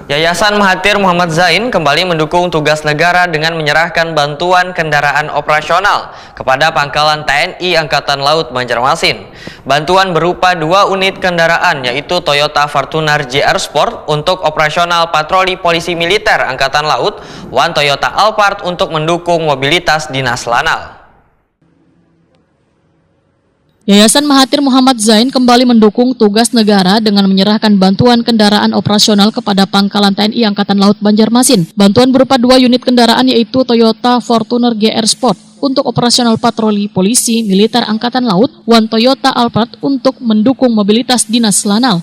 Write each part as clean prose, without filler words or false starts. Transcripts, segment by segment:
Yayasan Mahathir Muhammad Zain kembali mendukung tugas negara dengan menyerahkan bantuan kendaraan operasional kepada Pangkalan TNI Angkatan Laut Banjarmasin. Bantuan berupa 2 unit kendaraan yaitu Toyota Fortuner JR Sport untuk operasional patroli polisi militer Angkatan Laut, One Toyota Alphard untuk mendukung mobilitas dinas Lanal. Yayasan Mahathir Muhammad Zain kembali mendukung tugas negara dengan menyerahkan bantuan kendaraan operasional kepada Pangkalan TNI Angkatan Laut Banjarmasin. Bantuan berupa 2 unit kendaraan yaitu Toyota Fortuner GR Sport untuk operasional patroli polisi militer Angkatan Laut, One Toyota Alphard untuk mendukung mobilitas dinas Lanal.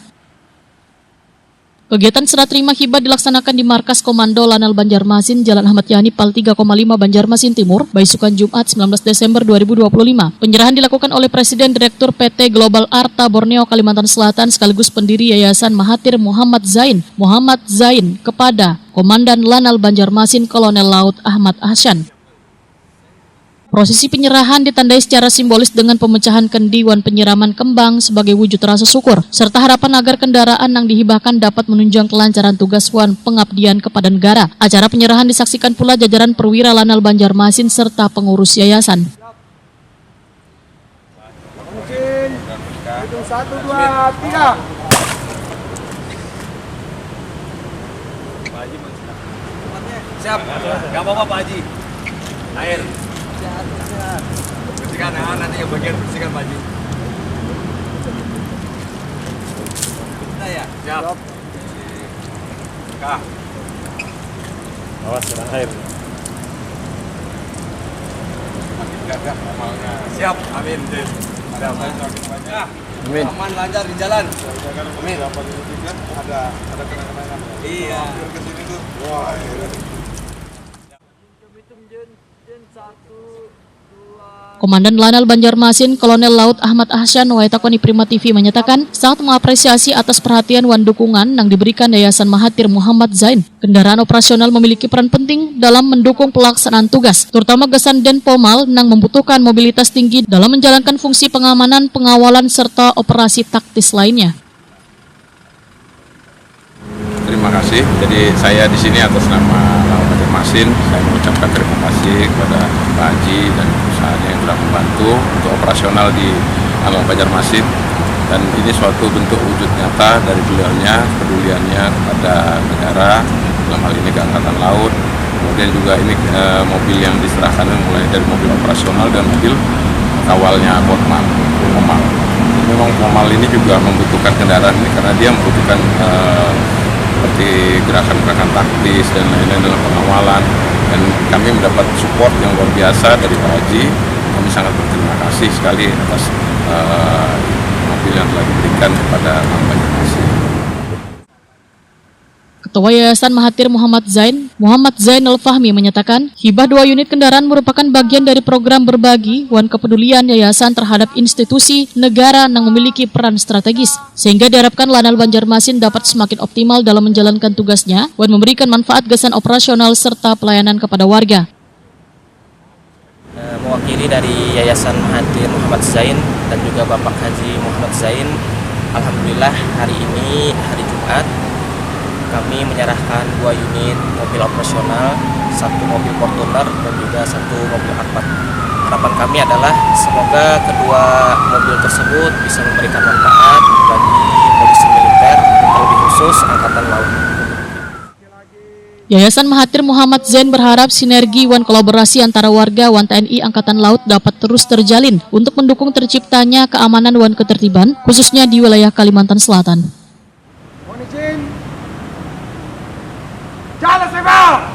Kegiatan serah terima hibah dilaksanakan di Markas Komando Lanal Banjarmasin, Jalan Ahmad Yani, Pal 3,5 Banjarmasin Timur, Baisukan Jumat 19 Desember 2025. Penyerahan dilakukan oleh Presiden Direktur PT Global Arta Borneo Kalimantan Selatan sekaligus pendiri Yayasan Mahathir Muhammad Zain kepada Komandan Lanal Banjarmasin Kolonel Laut Ahmad Ahsan. Prosesi penyerahan ditandai secara simbolis dengan pemecahan kendi wan penyiraman kembang sebagai wujud rasa syukur, serta harapan agar kendaraan yang dihibahkan dapat menunjang kelancaran tugas wan pengabdian kepada negara. Acara penyerahan disaksikan pula jajaran perwira Lanal Banjarmasin serta pengurus yayasan. Hitung 1, 2, 3. Siap, gak apa-apa Pak Haji. Air. Bersihkan ya, nanti yang bagian bersihkan Pak Haji. Kita ya? Siap. Kak. Awas kena air. Makin gagah amalnya. Siap, amin. Siap. Amin. Aman lancar di jalan. Amin. Ada kenang-kenangan. Iya. Ke sini tuh. Wah, Komandan Lanal Banjarmasin Kolonel Laut Ahmad Ahsan Waitakoni Prima TV menyatakan sangat mengapresiasi atas perhatian wan dukungan yang diberikan Yayasan Mahathir Muhammad Zain. Kendaraan operasional memiliki peran penting dalam mendukung pelaksanaan tugas, terutama Gesan Den Pomal yang membutuhkan mobilitas tinggi dalam menjalankan fungsi pengamanan, pengawalan, serta operasi taktis lainnya. Terima kasih. Jadi saya di sini atas nama Lanal Banjarmasin, saya mengucapkan terima kasih kepada Pak Haji dan perusahaannya yang telah membantu untuk operasional di Lanal Banjarmasin. Dan ini suatu bentuk wujud nyata dari beliaunya, kepeduliannya kepada negara, dalam hal ini ke Angkatan Laut. Kemudian juga ini mobil yang diserahkan mulai dari mobil operasional dan mobil kawalnya Pomal. Memang Pomal ini juga membutuhkan kendaraan ini karena dia membutuhkan seperti gerakan-gerakan taktis dan lain-lain dalam pengawalan, dan kami mendapat support yang luar biasa dari Pak Haji. Kami sangat berterima kasih sekali atas mobil yang telah diberikan kepada Lanal Banjarmasin. Ketua Yayasan Mahathir Muhammad Zain Al-Fahmi menyatakan hibah 2 unit kendaraan merupakan bagian dari program berbagi wan kepedulian yayasan terhadap institusi negara yang memiliki peran strategis, sehingga diharapkan Lanal Banjarmasin dapat semakin optimal dalam menjalankan tugasnya wan memberikan manfaat gesan operasional serta pelayanan kepada warga. Mewakili dari Yayasan Mahathir Muhammad Zain dan juga Bapak Haji Muhammad Zain, alhamdulillah hari ini hari Jumat kami menyerahkan 2 unit mobil operasional, 1 mobil Fortuner dan juga 1 mobil Alphard. Harapan kami adalah semoga kedua mobil tersebut bisa memberikan manfaat bagi polisi militer, terlebih khusus Angkatan Laut. Yayasan Mahathir Muhammad Zain berharap sinergi wan kolaborasi antara warga wan TNI Angkatan Laut dapat terus terjalin untuk mendukung terciptanya keamanan wan ketertiban, khususnya di wilayah Kalimantan Selatan. mohon izin. Jalan Sebal!